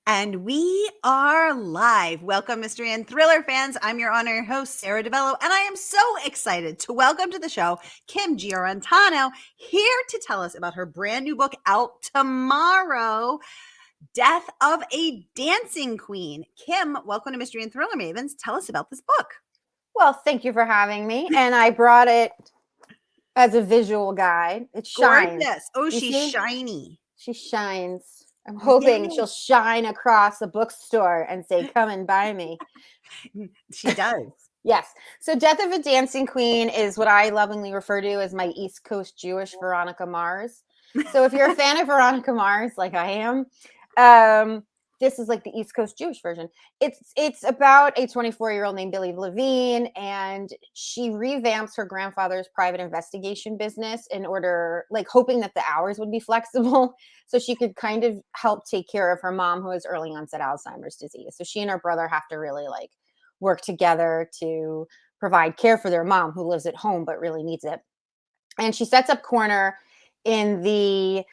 And we are live. Welcome, mystery and thriller fans. I'm your honorary host, Sara DiVello, and I am so excited to welcome to the show Kim Giarratano, here to tell us about her brand new book out tomorrow, Death of a Dancing Queen. Kim, welcome to Mystery and Thriller Mavens. Tell us about this book. Well, thank you for having me. And I brought it as a visual guide. It shines. Gorgeous. Oh, she's shiny. She shines. I'm hoping she'll shine across the bookstore and say, come and buy me. She does. Yes. So Death of a Dancing Queen is what I lovingly refer to as my East Coast Jewish Veronica Mars. So if you're a fan of Veronica Mars, like I am, this is like the East Coast Jewish version. It's about a 24-year-old named Billie Levine, and she revamps her grandfather's private investigation business in order, like hoping that the hours would be flexible so she could kind of help take care of her mom who has early onset Alzheimer's disease. So she and her brother have to really like work together to provide care for their mom who lives at home but really needs it. And she sets up corner in the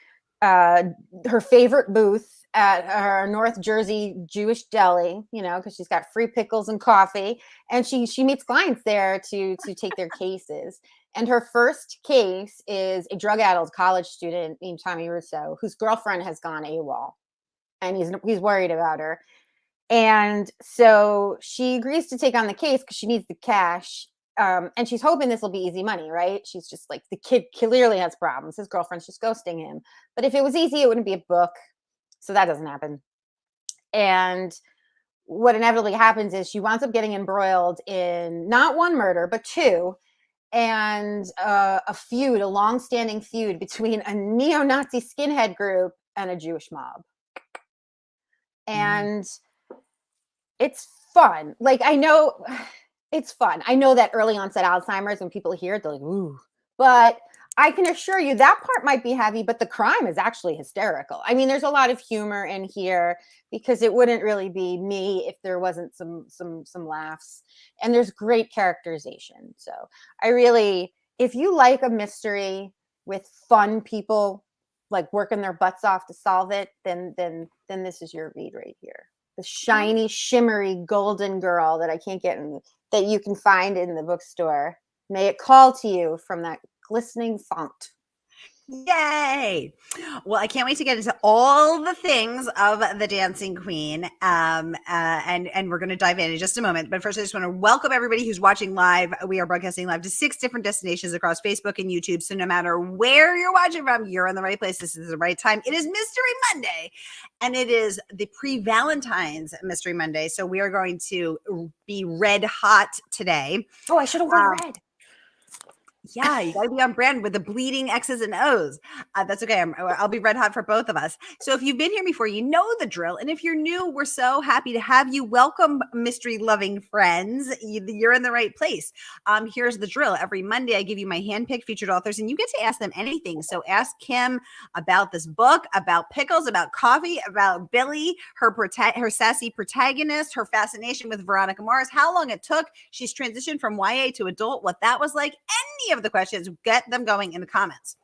her favorite booth at her North Jersey Jewish deli, you know, because she's got free pickles and coffee, and she meets clients there to take their cases. And her first case is a drug-addled college student named Tommy Russo, whose girlfriend has gone AWOL, and he's worried about her. And so she agrees to take on the case because she needs the cash. And she's hoping this will be easy money, right? She's just like, the kid clearly has problems. His girlfriend's just ghosting him. But if it was easy, it wouldn't be a book. So that doesn't happen. And what inevitably happens is she winds up getting embroiled in not one murder, but two, and a feud, a long-standing feud between a neo-Nazi skinhead group and a Jewish mob. And it's fun. Like, I know it's fun. I know that early onset Alzheimer's, when people hear it, they're like, ooh. But I can assure you that part might be heavy, but the crime is actually hysterical. I mean, there's a lot of humor in here because it wouldn't really be me if there wasn't some laughs. And there's great characterization. So I really, if you like a mystery with fun people like working their butts off to solve it, then this is your read right here. The shiny, shimmery, golden girl that I can't get in, that you can find in the bookstore. May it call to you from that glistening font. Yay! Well, I can't wait to get into all the things of the Dancing Queen, and we're going to dive in just a moment. But first, I just want to welcome everybody who's watching live. We are broadcasting live to 6 different destinations across Facebook and YouTube. So no matter where you're watching from, you're in the right place. This is the right time. It is Mystery Monday, and it is the pre-Valentine's Mystery Monday. So we are going to be red hot today. Oh, I should have worn red. Yeah, you got to be on brand with the bleeding X's and O's. That's okay. I'll be red hot for both of us. So if you've been here before, you know the drill. And if you're new, we're so happy to have you. Welcome, mystery-loving friends. You're in the right place. Here's the drill. Every Monday, I give you my handpicked featured authors, and you get to ask them anything. So ask Kim about this book, about pickles, about coffee, about Billie, her sassy protagonist, her fascination with Veronica Mars, how long it took. She's transitioned from YA to adult, what that was like, any of the questions, get them going in the comments.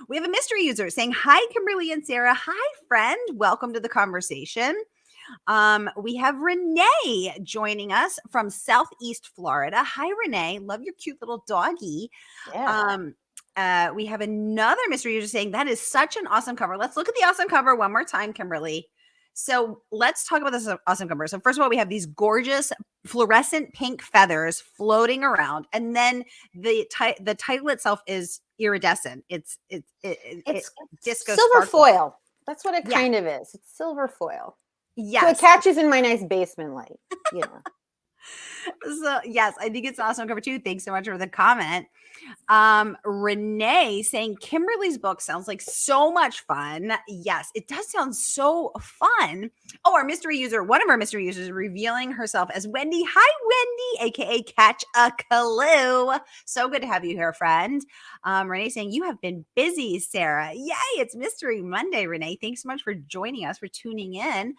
We have a mystery user saying, hi, Kimberly and Sara. Hi, friend. Welcome to the conversation. We have Renee joining us from Southeast Florida. Hi, Renee. Love your cute little doggy. Yeah. We have another mystery user saying, that is such an awesome cover. Let's look at the awesome cover one more time, Kimberly. So let's talk about this awesome cover. So first of all, we have these gorgeous fluorescent pink feathers floating around, and then the title itself is iridescent. It's disco silver sparkle. Foil. That's what it kind of is. It's silver foil. Yes. So it catches in my nice basement light. You know. So yes, I think it's an awesome cover too. Thanks so much for the comment. Renee saying Kimberly's book sounds like so much fun. Yes, it does sound so fun. Oh, one of our mystery users revealing herself as Wendy. Hi, Wendy, aka Catch a Clue. So good to have you here, friend. Renee saying you have been busy, Sara. Yay, it's Mystery Monday, Renee. Thanks so much for joining us, for tuning in.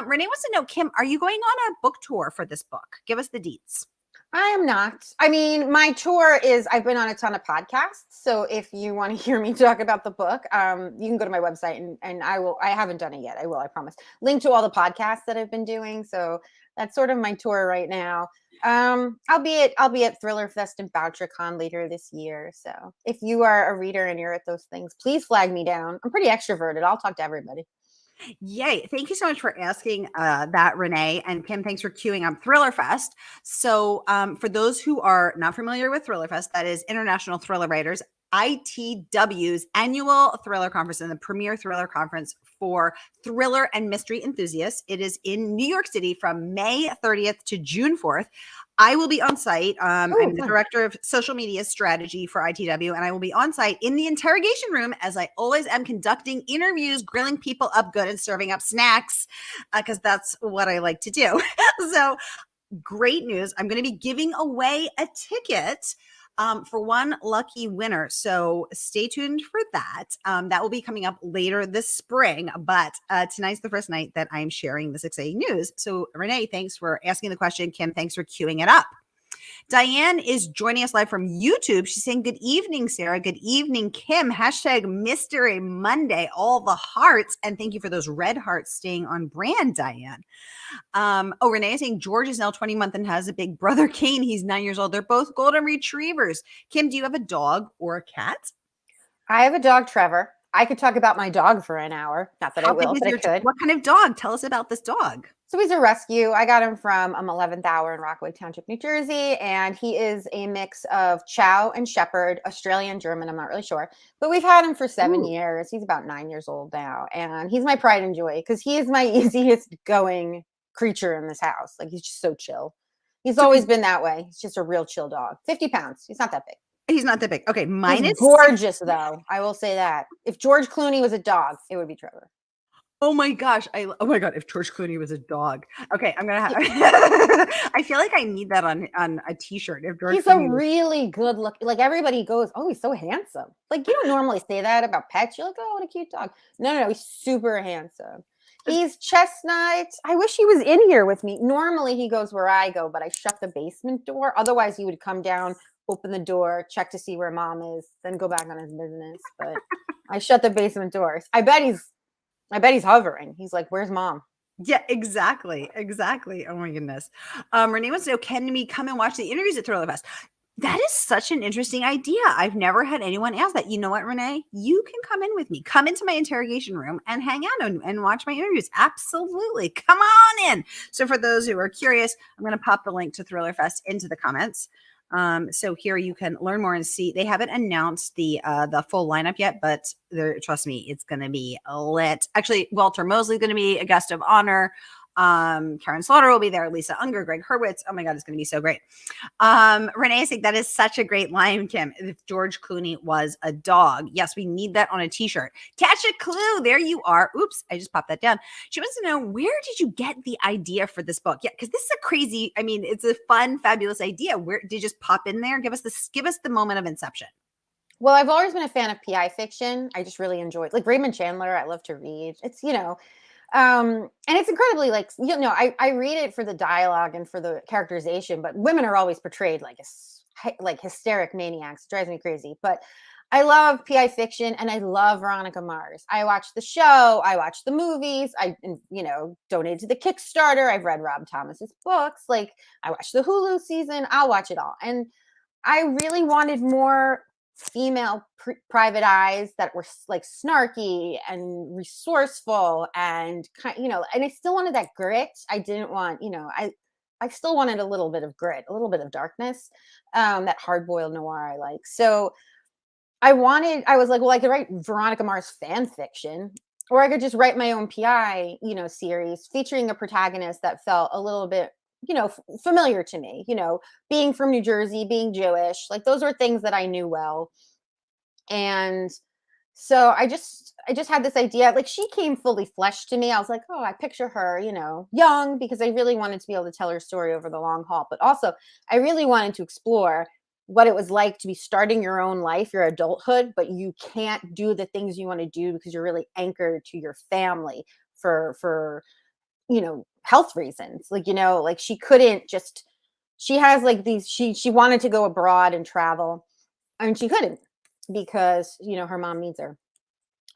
Renee wants to know, Kim, are you going on a book tour for this book? Give us the deets. I am not. I mean, my tour is, I've been on a ton of podcasts. So if you want to hear me talk about the book, you can go to my website and I haven't done it yet. I will, I promise. Link to all the podcasts that I've been doing. So that's sort of my tour right now. I'll be at Thriller Fest and BoucherCon later this year. So if you are a reader and you're at those things, please flag me down. I'm pretty extroverted. I'll talk to everybody. Yay. Thank you so much for asking that, Renee. And Kim, thanks for queuing up Thriller Fest. So, for those who are not familiar with Thriller Fest, that is International Thriller Writers, ITW's annual thriller conference and the premier thriller conference for thriller and mystery enthusiasts. It is in New York City from May 30th to June 4th. I will be on site. I'm the director of social media strategy for ITW, and I will be on site in the interrogation room, as I always am, conducting interviews, grilling people up good, and serving up snacks, because that's what I like to do. So, great news. I'm going to be giving away a ticket for one lucky winner. So stay tuned for that. That will be coming up later this spring, but tonight's the first night that I'm sharing this exciting news. So Renee, thanks for asking the question. Kim, thanks for queuing it up. Diane is joining us live from YouTube. She's saying, good evening, Sarah. Good evening, Kim. Hashtag Mystery Monday, all the hearts. And thank you for those red hearts staying on brand, Diane. Renee is saying George is now 20 months and has a big brother, Kane. He's 9 years old. They're both golden retrievers. Kim, do you have a dog or a cat? I have a dog, Trevor. I could talk about my dog for an hour. Not that I will, but I could. What kind of dog? Tell us about this dog. So he's a rescue. I got him from 11th Hour in Rockaway Township, New Jersey, and he is a mix of Chow and Shepherd, Australian, German, I'm not really sure. But we've had him for 7 years. He's about 9 years old now, and he's my pride and joy because he is my easiest going creature in this house. Like, he's just so chill. He's always been that way. He's just a real chill dog. 50 pounds. He's not that big. He's not that big. Okay, mine is gorgeous, though. I will say that. If George Clooney was a dog, it would be Trevor. Oh my gosh. Oh my God. If George Clooney was a dog. Okay. I'm going to have, I feel like I need that on a t-shirt. If George He's Clooney a really good look. Like, everybody goes, oh, he's so handsome. Like, you don't normally say that about pets. You're like, oh, what a cute dog. No, he's super handsome. He's chestnut. I wish he was in here with me. Normally he goes where I go, but I shut the basement door. Otherwise he would come down, open the door, check to see where mom is, then go back on his business. But I shut the basement doors. I bet he's hovering. He's like, where's mom? Yeah, exactly. Oh my goodness. Renee wants to know, can we come and watch the interviews at Thriller Fest? That is such an interesting idea. I've never had anyone ask that. You know what, Renee? You can come in with me. Come into my interrogation room and hang out and watch my interviews. Absolutely. Come on in. So for those who are curious, I'm going to pop the link to Thriller Fest into the comments. So here you can learn more and see. They haven't announced the full lineup yet, but trust me, it's going to be lit. Actually, Walter Mosley is going to be a guest of honor. Karen Slaughter will be there. Lisa Unger, Greg Hurwitz. Oh my God, it's going to be so great. Renee, I think that is such a great line, Kim. If George Clooney was a dog, yes, we need that on a t-shirt. Catch a clue. There you are. Oops, I just popped that down. She wants to know, where did you get the idea for this book? Yeah, because this is a crazy, it's a fun, fabulous idea. Where did you just pop in there? Give us the moment of inception. Well, I've always been a fan of PI fiction. I just really enjoy it. Like Raymond Chandler, I love to read. It's, and it's incredibly I read it for the dialogue and for the characterization, but women are always portrayed like hysteric maniacs. It drives me crazy. But I love PI fiction and I love Veronica Mars. I watched the show. I watched the movies. I, donated to the Kickstarter. I've read Rob Thomas's books. Like, I watched the Hulu season. I'll watch it all. And I really wanted more female private eyes that were like snarky and resourceful and and I still wanted that grit. I didn't want, I still wanted a little bit of grit, a little bit of darkness, that hard-boiled noir I like. So I was like, well, I could write Veronica Mars fan fiction, or I could just write my own PI, series featuring a protagonist that felt a little bit familiar to me, being from New Jersey, being Jewish, like those are things that I knew well. And so I just had this idea, like she came fully fleshed to me. I was like, oh, I picture her, young, because I really wanted to be able to tell her story over the long haul. But also I really wanted to explore what it was like to be starting your own life, your adulthood, but you can't do the things you want to do because you're really anchored to your family for health reasons. Like, like she couldn't just she has like these, she wanted to go abroad and travel, and she couldn't because, you know, her mom needs her.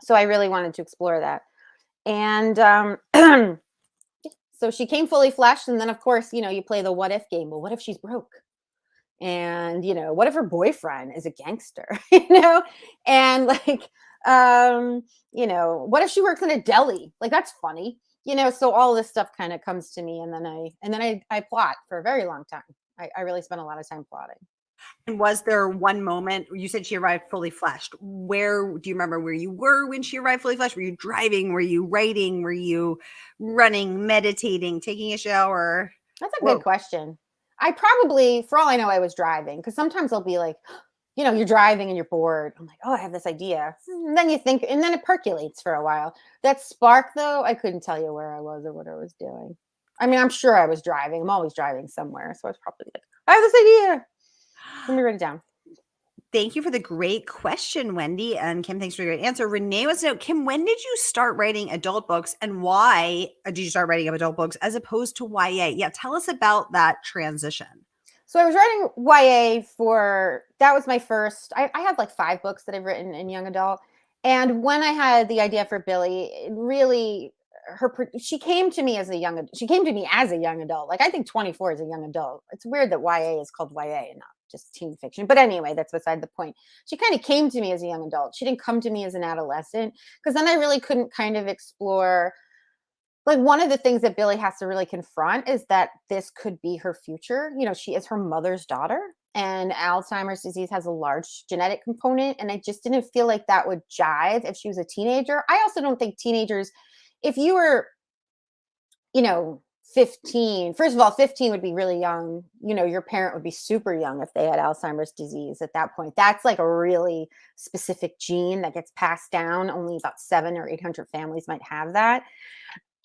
So I really wanted to explore that. And so she came fully fleshed. And then, of course, you know, you play the what if game. Well, what if she's broke? And, you know, what if her boyfriend is a gangster, you know? And like, you know, what if she works in a deli? Like, that's funny, you know? So all this stuff kind of comes to me. And then I plot for a very long time. I really spent a lot of time plotting. And was there one moment, you said she arrived fully fleshed? Where do you remember where you were when she arrived fully fleshed? Were you driving? Were you writing? Were you running, meditating, taking a shower? That's a good question. I probably, for all I know, I was driving, because sometimes I'll be like, you know, you're driving and you're bored. I'm like, oh, I have this idea. And then you think, and then it percolates for a while. That spark, though, I couldn't tell you where I was or what I was doing. I mean, I'm sure I was driving. I'm always driving somewhere. So I was probably like, I have this idea. Let me write it down. Thank you for the great question, Wendy. And Kim, thanks for your great answer. Renee wants to know, Kim, when did you start writing adult books, and why did you start writing adult books as opposed to YA? Yeah, tell us about that transition. So I was writing YA that was my first, I have like 5 books that I've written in young adult. And when I had the idea for Billie, it really, she came to me as a young adult. Like, I think 24 is a young adult. It's weird that YA is called YA and not just teen fiction. But anyway, that's beside the point. She kind of came to me as a young adult. She didn't come to me as an adolescent, because then I really couldn't kind of explore, like, one of the things that Billie has to really confront is that this could be her future. You know, she is her mother's daughter, and Alzheimer's disease has a large genetic component. And I just didn't feel like that would jive if she was a teenager. I also don't think teenagers, if you were, you know, 15, first of all, 15 would be really young. You know, your parent would be super young if they had Alzheimer's disease at that point. That's like a really specific gene that gets passed down. Only about 700 or 800 families might have that.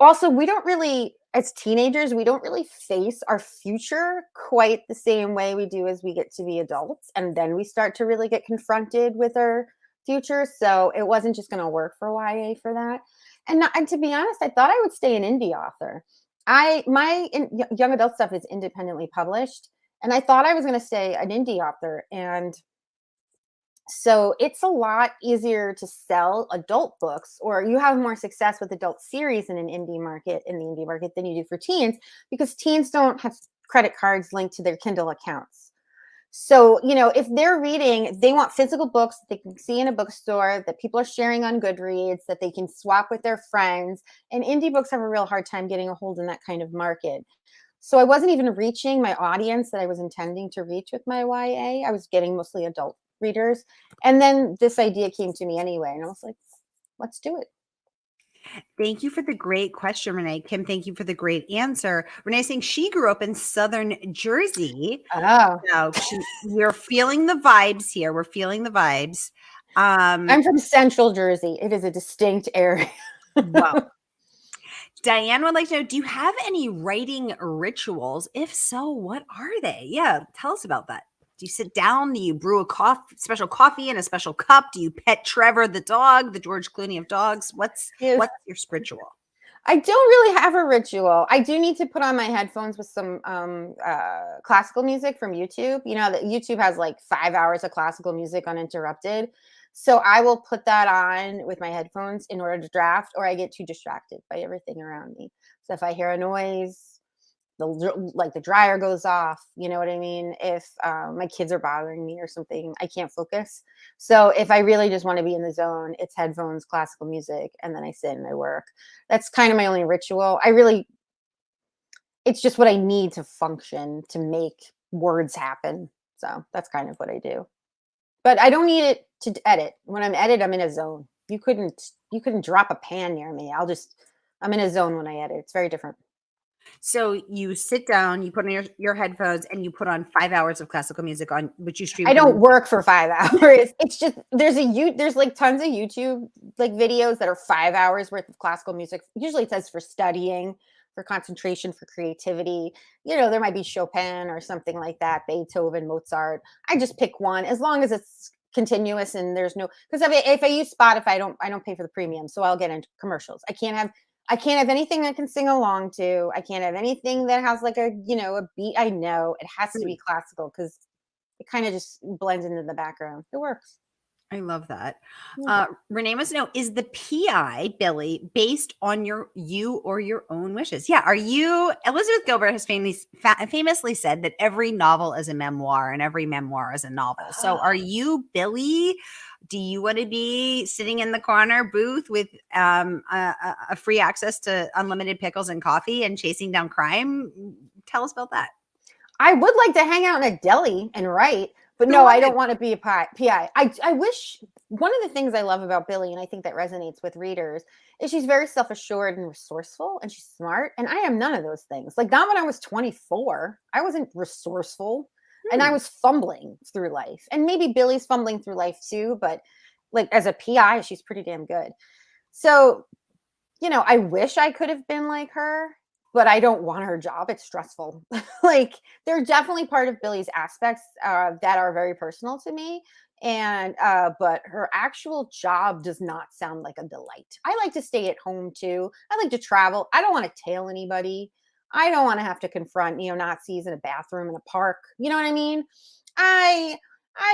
Also, we don't really, as teenagers, we don't really face our future quite the same way we do as we get to be adults. And then we start to really get confronted with our future. So it wasn't just going to work for YA for that. And to be honest, I thought I would stay an indie author. My young adult stuff is independently published, and I thought I was going to stay an indie author. And so it's a lot easier to sell adult books, or you have more success with adult series in the indie market than you do for teens, because teens don't have credit cards linked to their Kindle accounts. So, you know, if they're reading, they want physical books that they can see in a bookstore, that people are sharing on Goodreads, that they can swap with their friends. And indie books have a real hard time getting a hold in that kind of market. So I wasn't even reaching my audience that I was intending to reach with my YA. I was getting mostly adult readers. And then this idea came to me anyway. And I was like, let's do it. Thank you for the great question, Renee. Kim, thank you for the great answer. Renee saying she grew up in Southern Jersey. Oh, So we're feeling the vibes here. We're feeling the vibes. I'm from Central Jersey. It is a distinct area. Wow. Diane would like to know, do you have any writing rituals? If so, what are they? Yeah, tell us about that. Do you sit down? Do you brew a special coffee in a special cup? Do you pet Trevor the dog, the George Clooney of dogs? What's your ritual? I don't really have a ritual. I do need to put on my headphones with some classical music from YouTube. You know that YouTube has like 5 hours of classical music uninterrupted. So I will put that on with my headphones in order to draft, or I get too distracted by everything around me. So if I hear a noise, the dryer goes off, you know what I mean? If my kids are bothering me or something, I can't focus. So if I really just want to be in the zone, it's headphones, classical music, and then I sit and I work. That's kind of my only ritual. It's just what I need to function, to make words happen. So that's kind of what I do. But I don't need it to edit. When I'm I'm in a zone. You couldn't drop a pan near me. I'm in a zone when I edit. It's very different. So you sit down, you put on your headphones, and you put on 5 hours of classical music on which you stream. I don't work for 5 hours. It's just there's like tons of YouTube like videos that are 5 hours worth of classical music. Usually it says for studying, for concentration, for creativity. You know, there might be Chopin or something like that, Beethoven, Mozart. I just pick one as long as it's continuous and there's no, because if I use Spotify, I don't pay for the premium, so I'll get into commercials. I can't have I can't have anything I can sing along to. I can't have anything that has like a, a beat I know. It has to be classical because it kind of just blends into the background. It works. I love that. Yeah. Renee wants to know, is the PI, Billy, based on you or your own wishes? Yeah. Are you, Elizabeth Gilbert has famously said that every novel is a memoir and every memoir is a novel. So are you, Billy? Do you want to be sitting in the corner booth with a free access to unlimited pickles and coffee and chasing down crime? Tell us about that. I would like to hang out in a deli and write, but Who no, I would? don't want to be a PI. I wish one of the things I love about Billy, and I think that resonates with readers, is she's very self-assured and resourceful, and she's smart. And I am none of those things. Like, not when I was 24. I wasn't resourceful, and I was fumbling through life. And maybe Billy's fumbling through life too, but like as a PI, she's pretty damn good. So, I wish I could have been like her, but I don't want her job. It's stressful. Like, they're definitely part of Billy's aspects that are very personal to me. And but her actual job does not sound like a delight. I like to stay at home too. I like to travel. I don't want to tail anybody. I don't want to have to confront neo-Nazis in a bathroom in a park. You know what I mean? I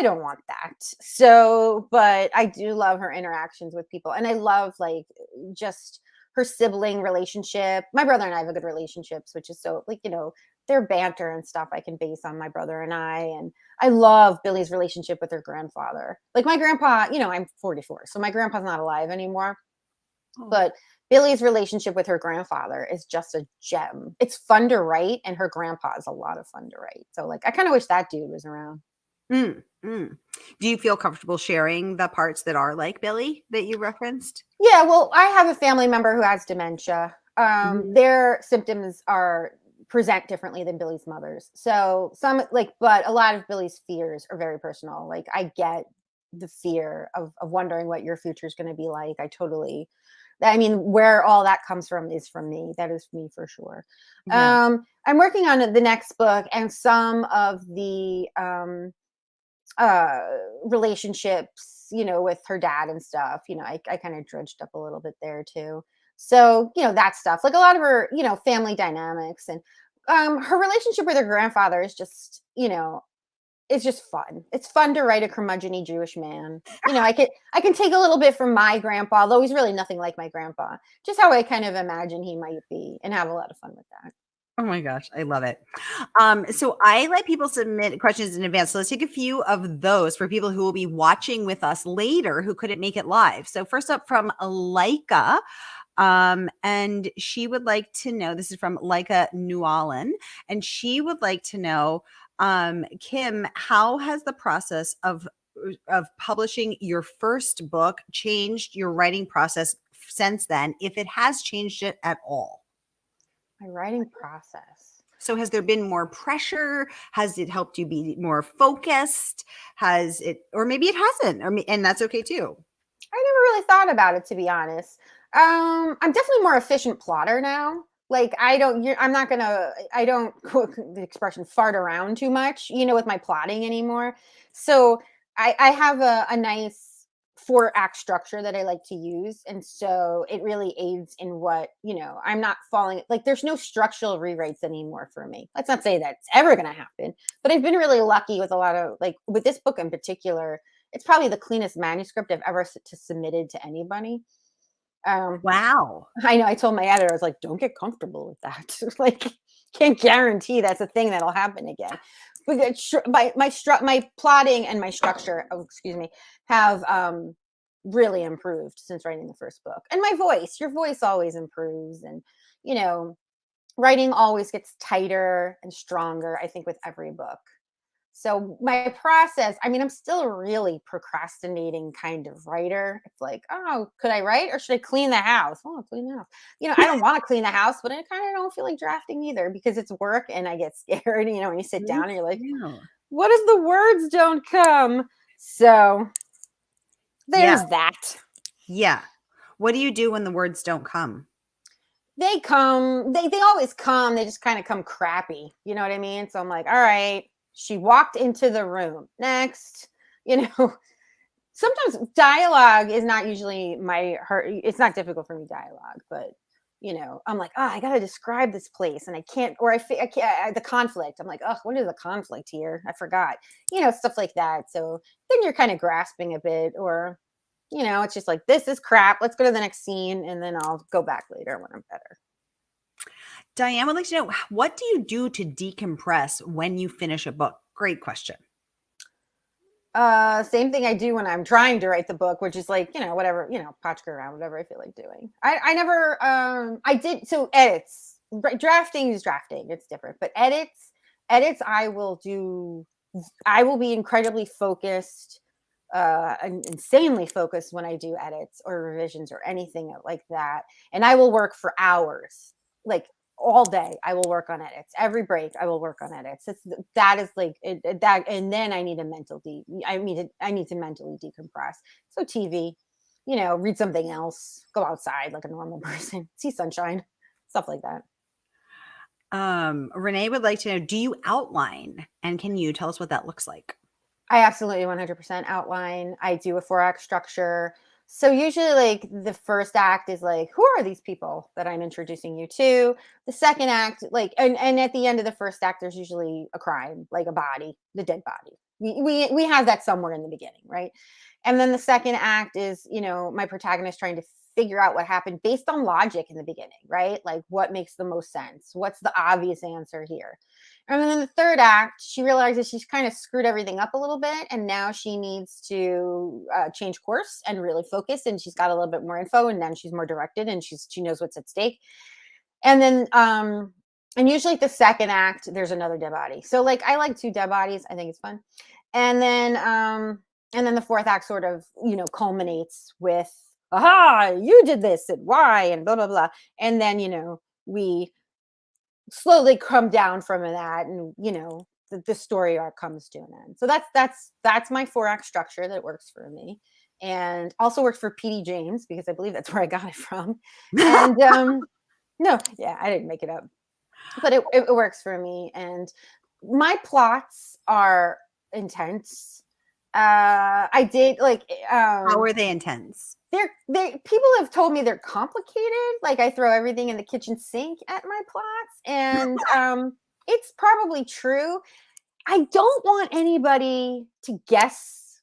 don't want that. So, but I do love her interactions with people. And I love like just her sibling relationship. My brother and I have a good relationships, which is so like, their banter and stuff I can base on my brother and I. And I love Billy's relationship with her grandfather. Like my grandpa, I'm 44, so my grandpa's not alive anymore. But Billy's relationship with her grandfather is just a gem. It's fun to write, and her grandpa is a lot of fun to write. So like I kind of wish that dude was around. Do you feel comfortable sharing the parts that are like Billy that you referenced? Yeah, well, I have a family member who has dementia. Their symptoms present differently than Billy's mother's. So but a lot of Billy's fears are very personal. Like I get the fear of wondering what your future is going to be like. Where all that comes from is from me. That is me for sure. Yeah. I'm working on the next book, and some of the relationships, with her dad and stuff, I kind of drudged up a little bit there too. So, that stuff, like a lot of her, family dynamics, and her relationship with her grandfather is just, it's just fun. It's fun to write a curmudgeon-y Jewish man. I can take a little bit from my grandpa, although he's really nothing like my grandpa, just how I kind of imagine he might be, and have a lot of fun with that. Oh my gosh, I love it. So I let people submit questions in advance. So let's take a few of those for people who will be watching with us later who couldn't make it live. So first up from Leica, and she would like to know, this is from Leica Newallen, and she would like to know, Kim, how has the process of publishing your first book changed your writing process since then, if it has changed it at all? My writing process. So has there been more pressure? Has it helped you be more focused? Has it, or maybe it hasn't, and that's okay too. I never really thought about it, to be honest. I'm definitely more efficient plotter now. Like I don't quote the expression fart around too much, with my plotting anymore. So I have a nice 4-act structure that I like to use. And so it really aids in what, I'm not falling, like there's no structural rewrites anymore for me. Let's not say that's ever going to happen, but I've been really lucky with a lot of, like with this book in particular, it's probably the cleanest manuscript I've ever submitted to anybody. Wow. I know. I told my editor, I was like, don't get comfortable with that. Like, can't guarantee that's a thing that'll happen again. But my plotting and my structure, have really improved since writing the first book. And my voice, your voice always improves, and writing always gets tighter and stronger, I think, with every book. So my process, I'm still a really procrastinating kind of writer. It's like, oh, could I write or should I clean the house? Oh, I'll clean the house. I don't want to clean the house, but I kind of don't feel like drafting either because it's work and I get scared, when you sit down and you're like, what if the words don't come? So there's that. Yeah. What do you do when the words don't come? They come, they always come. They just kind of come crappy. You know what I mean? So I'm like, all right. She walked into the room. Next, sometimes dialogue is not usually it's not difficult for me, dialogue, but I'm like, oh, I got to describe this place and I can't, or I can't, the conflict. I'm like, oh, what is the conflict here? I forgot, stuff like that. So then you're kind of grasping a bit, or, it's just like, this is crap. Let's go to the next scene. And then I'll go back later when I'm better. Diane would like to know, what do you do to decompress when you finish a book? Great question. Same thing I do when I'm trying to write the book, which is like, whatever, potchka around, whatever I feel like doing. I never, I did, so edits, drafting is drafting, it's different, but edits, I will be incredibly focused, insanely focused when I do edits or revisions or anything like that. And I will work for hours, like all day. I will work on edits. Every break, I will work on edits. That is like that. And then I need I need to mentally decompress. So TV, read something else, go outside like a normal person, see sunshine, stuff like that. Renee would like to know, do you outline? And can you tell us what that looks like? I absolutely 100% outline. I do a 4-act structure. So usually like the first act is like, who are these people that I'm introducing you to? The second act, like, and at the end of the first act, there's usually a crime, like a body, the dead body. We have that somewhere in the beginning, right? And then the second act is, my protagonist trying to figure out what happened based on logic in the beginning, right? Like what makes the most sense? What's the obvious answer here? And then in the third act, she realizes she's kind of screwed everything up a little bit. And now she needs to change course and really focus. And she's got a little bit more info, and then she's more directed, and she knows what's at stake. And then, and usually the second act, there's another dead body. So like, I like 2 dead bodies. I think it's fun. And then the fourth act sort of, culminates with, aha, you did this and why, and blah, blah, blah. And then, we slowly come down from that, and the story arc comes to an end. So that's my 4-act structure that works for me, and also works for PD James, because I believe that's where I got it from. And no, yeah, I didn't make it up, but it works for me. And my plots are intense. I did like How are they intense? People have told me they're complicated. Like I throw everything in the kitchen sink at my plots, and it's probably true. I don't want anybody to guess,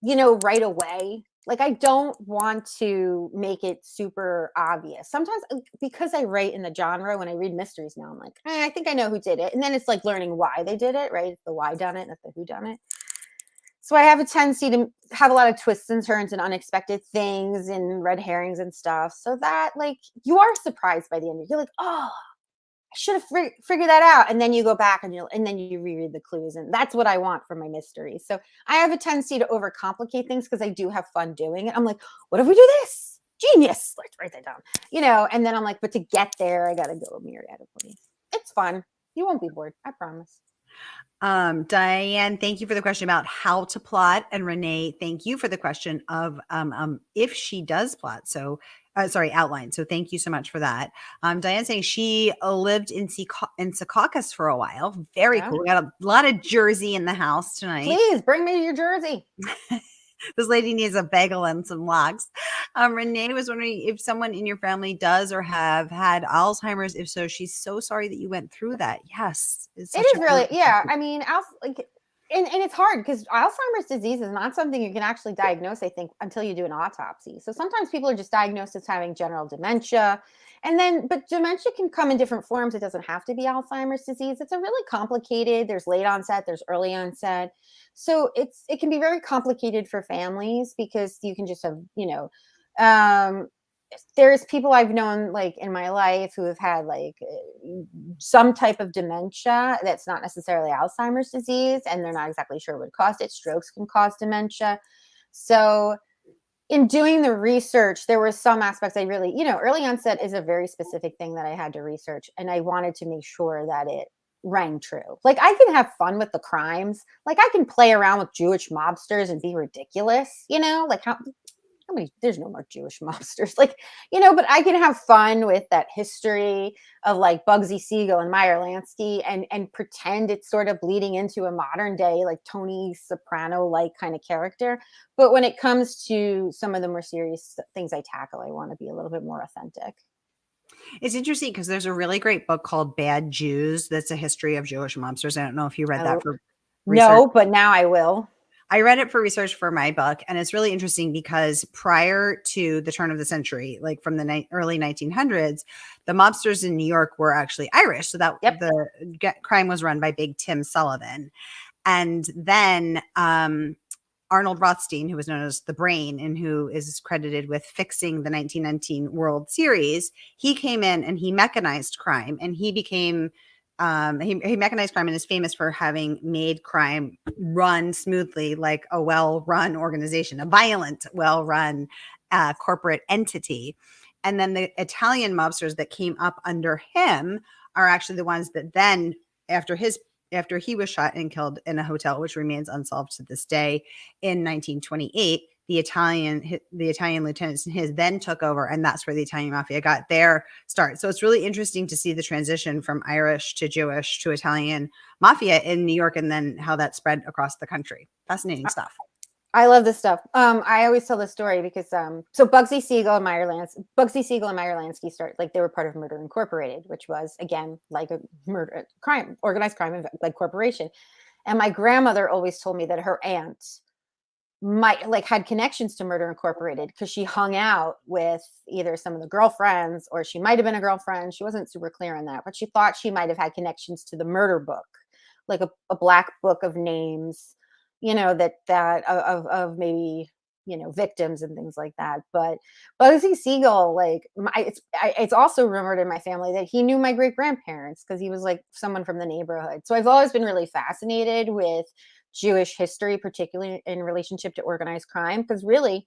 right away. Like I don't want to make it super obvious. Sometimes because I write in the genre, when I read mysteries now, I'm like, I think I know who did it. And then it's like learning why they did it, right? It's the why done it, not the who done it. So I have a tendency to have a lot of twists and turns and unexpected things and red herrings and stuff. So that like you are surprised by the end. You're like, oh, I should have figured that out. And then you go back and then you reread the clues. And that's what I want from my mysteries. So I have a tendency to overcomplicate things because I do have fun doing it. I'm like, what if we do this? Genius. Let's write that down. And then I'm like, but to get there, I got to go a myriad of ways. It's fun. You won't be bored. I promise. Diane, thank you for the question about how to plot. And Renee, thank you for the question of if she does plot. So, outline. So thank you so much for that. Diane saying she lived in Secaucus for a while. Very cool. We got a lot of Jersey in the house tonight. Please bring me your Jersey. This lady needs a bagel and some lox. Renee was wondering if someone in your family does or have had Alzheimer's. If so, she's so sorry that you went through that. Yes. It is really, yeah. I mean, and it's hard because Alzheimer's disease is not something you can actually diagnose, I think, until you do an autopsy. So sometimes people are just diagnosed as having general dementia. But dementia can come in different forms. It doesn't have to be Alzheimer's disease. It's a really complicated, there's late onset, there's early onset. So it can be very complicated for families because you can just have, there's people I've known like in my life who have had like some type of dementia that's not necessarily Alzheimer's disease, and they're not exactly sure what caused it. Strokes can cause dementia. So in doing the research, there were some aspects I really, early onset is a very specific thing that I had to research, and I wanted to make sure that it rang true. Like I can have fun with the crimes. Like I can play around with Jewish mobsters and be ridiculous, like how many, there's no more Jewish mobsters, but I can have fun with that history of like Bugsy Siegel and Meyer Lansky and pretend it's sort of bleeding into a modern day, like Tony Soprano, like kind of character. But when it comes to some of the more serious things I tackle, I want to be a little bit more authentic. It's interesting because there's a really great book called Bad Jews that's a history of Jewish mobsters. I don't know if you read that for research. No, but now I will. I read it for research for my book, and it's really interesting because prior to the turn of the century, like from the early 1900s, the mobsters in New York were actually Irish. So that the crime was run by Big Tim Sullivan. And then Arnold Rothstein, who was known as the Brain and who is credited with fixing the 1919 World Series, he came in and he mechanized crime, and he became he mechanized crime and is famous for having made crime run smoothly like a well-run organization, a violent, well-run corporate entity. And then the Italian mobsters that came up under him are actually the ones that then, after he was shot and killed in a hotel, which remains unsolved to this day, in 1928, the Italian lieutenants and his then took over, and that's where the Italian mafia got their start. So it's really interesting to see the transition from Irish to Jewish to Italian mafia in New York, and then how that spread across the country. Fascinating stuff. I love this stuff. I always tell this story because so Bugsy Siegel and Meyer Lansky started, like, they were part of Murder Incorporated, which was, again, like a organized crime like corporation. And my grandmother always told me that her aunt had connections to Murder Incorporated because she hung out with either some of the girlfriends, or she might have been a girlfriend. She wasn't super clear on that, but she thought she might have had connections to the murder book, like a black book of names, that of maybe, victims and things like that. But Bugsy Siegel, it's also rumored in my family that he knew my great grandparents because he was like someone from the neighborhood. So I've always been really fascinated with Jewish history, particularly in relationship to organized crime, because really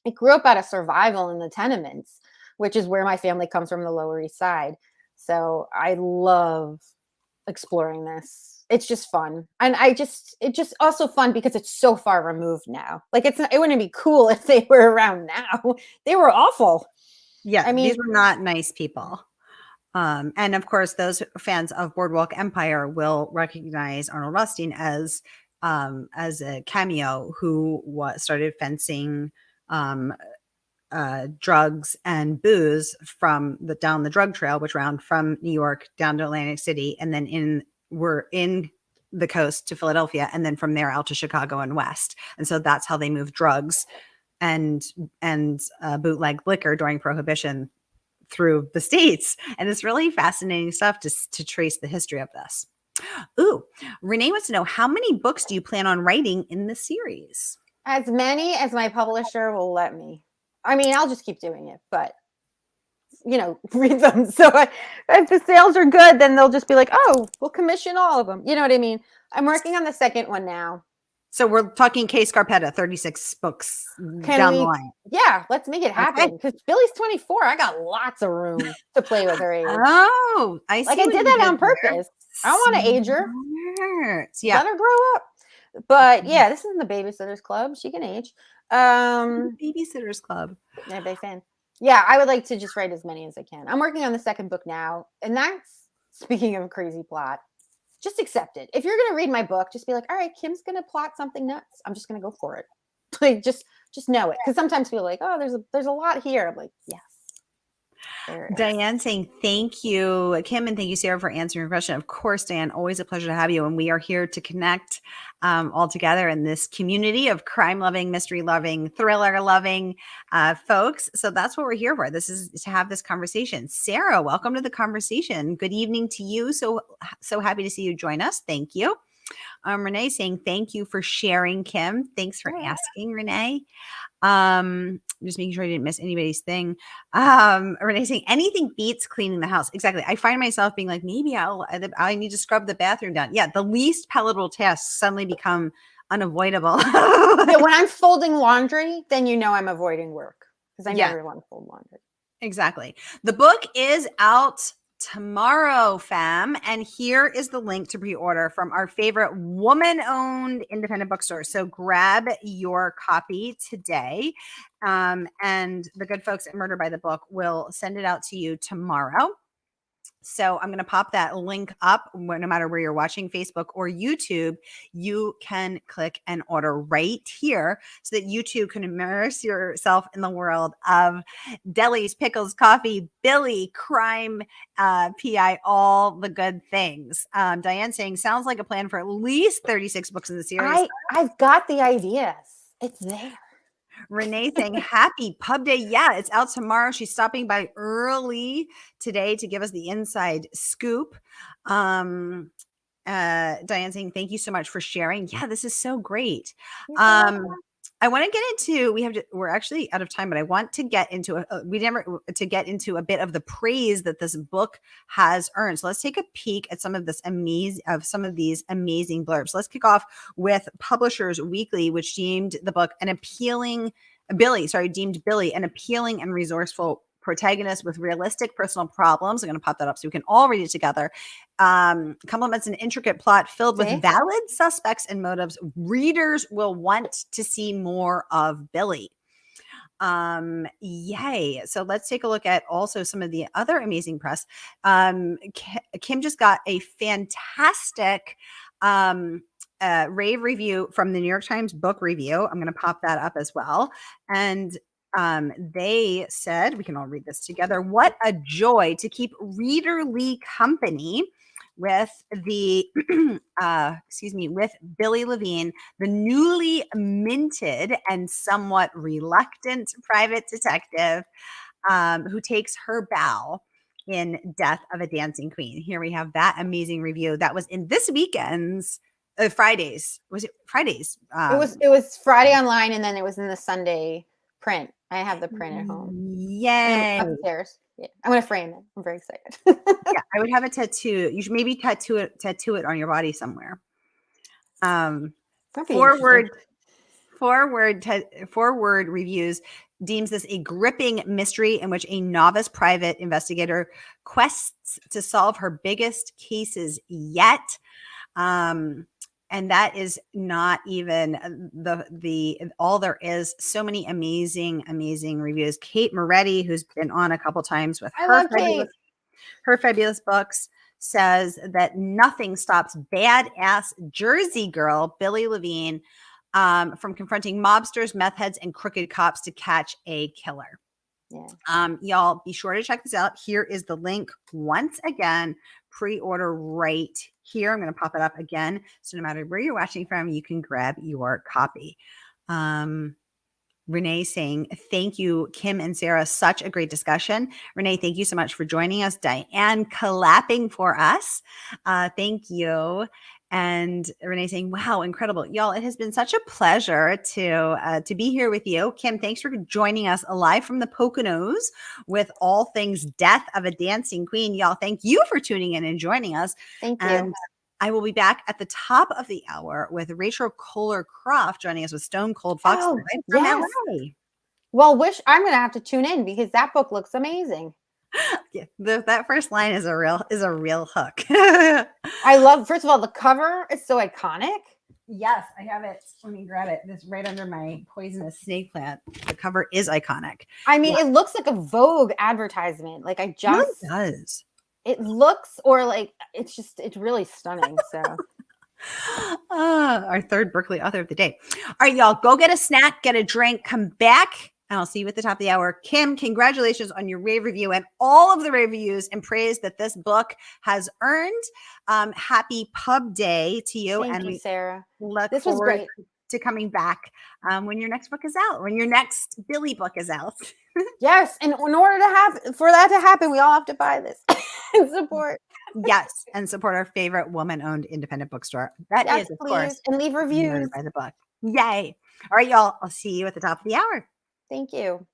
I grew up out of survival in the tenements, which is where my family comes from, the Lower East Side. So I love exploring this. It's just fun. And it's just also fun because it's so far removed now. Like, it wouldn't be cool if they were around now. They were awful. Yeah, I mean, these were not nice people. And of course, those fans of Boardwalk Empire will recognize Arnold Rothstein as a cameo who started fencing drugs and booze down the drug trail, which ran from New York down to Atlantic City, and then were in the coast to Philadelphia, and then from there out to Chicago and west. And so that's how they moved drugs and bootleg liquor during Prohibition through the states. And it's really fascinating stuff to trace the history of this. Ooh, Renee wants to know, how many books do you plan on writing in the series? As many as my publisher will let me. I mean, I'll just keep doing it, but read them. So if the sales are good, then they'll just be like, oh, we'll commission all of them. You know what I mean? I'm working on the second one now. So we're talking K. Scarpetta, 36 books down the line. Yeah, let's make it happen. Because Billy's 24. I got lots of room to play with her age. Oh, I see. Like, I did that on purpose. I don't want to age her. Yeah. Let her grow up. But yeah, this isn't the Babysitter's Club. She can age. Babysitter's Club. Yeah, big fan. Yeah, I would like to just write as many as I can. I'm working on the second book now. And that's, speaking of a crazy plot, just accept it. If you're going to read my book, just be like, all right, Kim's going to plot something nuts. I'm just going to go for it. Like, just know it. Because sometimes people are like, oh, there's a lot here. I'm like, yes. Diane saying thank you, Kim, and thank you, Sarah, for answering your question. Of course, Diane, always a pleasure to have you. And we are here to connect all together in this community of crime-loving, mystery-loving, thriller-loving folks. So that's what we're here for. This is to have this conversation. Sarah, welcome to the conversation. Good evening to you. So happy to see you join us. Thank you. Renee saying thank you for sharing, Kim. Thanks for asking, Renee. Just making sure I didn't miss anybody's thing. Renee saying anything beats cleaning the house. Exactly. I find myself being like, maybe I need to scrub the bathroom down. Yeah, the least palatable tasks suddenly become unavoidable. Yeah, when I'm folding laundry, then I'm avoiding work because I never want to fold laundry. Exactly. The book is out tomorrow, fam. And here is the link to pre-order from our favorite woman-owned independent bookstore. So grab your copy today. And the good folks at Murder by the Book will send it out to you tomorrow. So I'm going to pop that link up no matter where you're watching, Facebook or YouTube. You can click and order right here so that you too can immerse yourself in the world of delis, pickles, coffee, Billy, crime, PI, all the good things. Diane saying, sounds like a plan for at least 36 books in the series. I've got the ideas. It's there. Renee saying, happy pub day. Yeah, it's out tomorrow. She's stopping by early today to give us the inside scoop. Diane saying, thank you so much for sharing. Yeah, this is so great. I want to get into, we're actually out of time, but I want to get into a bit of the praise that this book has earned. So let's take a peek at some of these amazing blurbs. Let's kick off with Publishers Weekly, which deemed the book deemed Billy an appealing and resourceful protagonist with realistic personal problems. I'm going to pop that up so we can all read it together. Complements an intricate plot filled with valid suspects and motives. Readers will want to see more of Billy. Yay. So let's take a look at also some of the other amazing press. Kim just got a fantastic rave review from the New York Times Book Review. I'm going to pop that up as well. And they said, we can all read this together. What a joy to keep readerly company with the, with Billie Levine, the newly minted and somewhat reluctant private detective who takes her bow in Death of a Dancing Queen. Here we have that amazing review that was in this weekend's Fridays. Was it Fridays? It was Friday online, and then it was in the Sunday print. I have the print at home. Yay. Upstairs. Yeah. I'm going to frame it. I'm very excited. Yeah, I would have a tattoo. You should maybe tattoo it on your body somewhere. Forward reviews deems this a gripping mystery in which a novice private investigator quests to solve her biggest cases yet. And that is not even the all there is. So many amazing reviews. Kate Moretti, who's been on a couple times with her fabulous books, says that nothing stops badass Jersey girl Billie Levine from confronting mobsters, meth heads, and crooked cops to catch a killer. Yeah. Y'all be sure to check this out. Here is the link once again. Pre-order right here. I'm going to pop it up again. So no matter where you're watching from, you can grab your copy. Renee saying, thank you, Kim and Sara. Such a great discussion. Renee, thank you so much for joining us. Diane clapping for us. Thank you. And Renee saying, wow, incredible. Y'all, it has been such a pleasure to be here with you. Kim, thanks for joining us live from the Poconos with all things Death of a Dancing Queen. Y'all, thank you for tuning in and joining us. Thank you. And I will be back at the top of the hour with Rachel Kohler-Croft joining us with Stone Cold Fox from LA. Well, I'm going to have to tune in because that book looks amazing. Yeah, that first line is a real hook. I love, first of all, the cover is so iconic. Yes, I have it. Let me grab it. It's right under my poisonous snake plant. The cover is iconic. I mean, it looks like a Vogue advertisement. Like it really does. It looks, or like it's really stunning. So our third Berkeley author of the day. All right, y'all, go get a snack, get a drink, come back, and I'll see you at the top of the hour. Kim, congratulations on your rave review and all of the reviews and praise that this book has earned. Happy pub day to you. Thank you, Sara. This was great. To coming back when your next book is out, when your next Billy book is out. Yes, and in order for that to happen, we all have to buy this and support. Yes, and support our favorite woman-owned independent bookstore. That is, of course, and leave reviews. By the book. Yay! All right, y'all. I'll see you at the top of the hour. Thank you.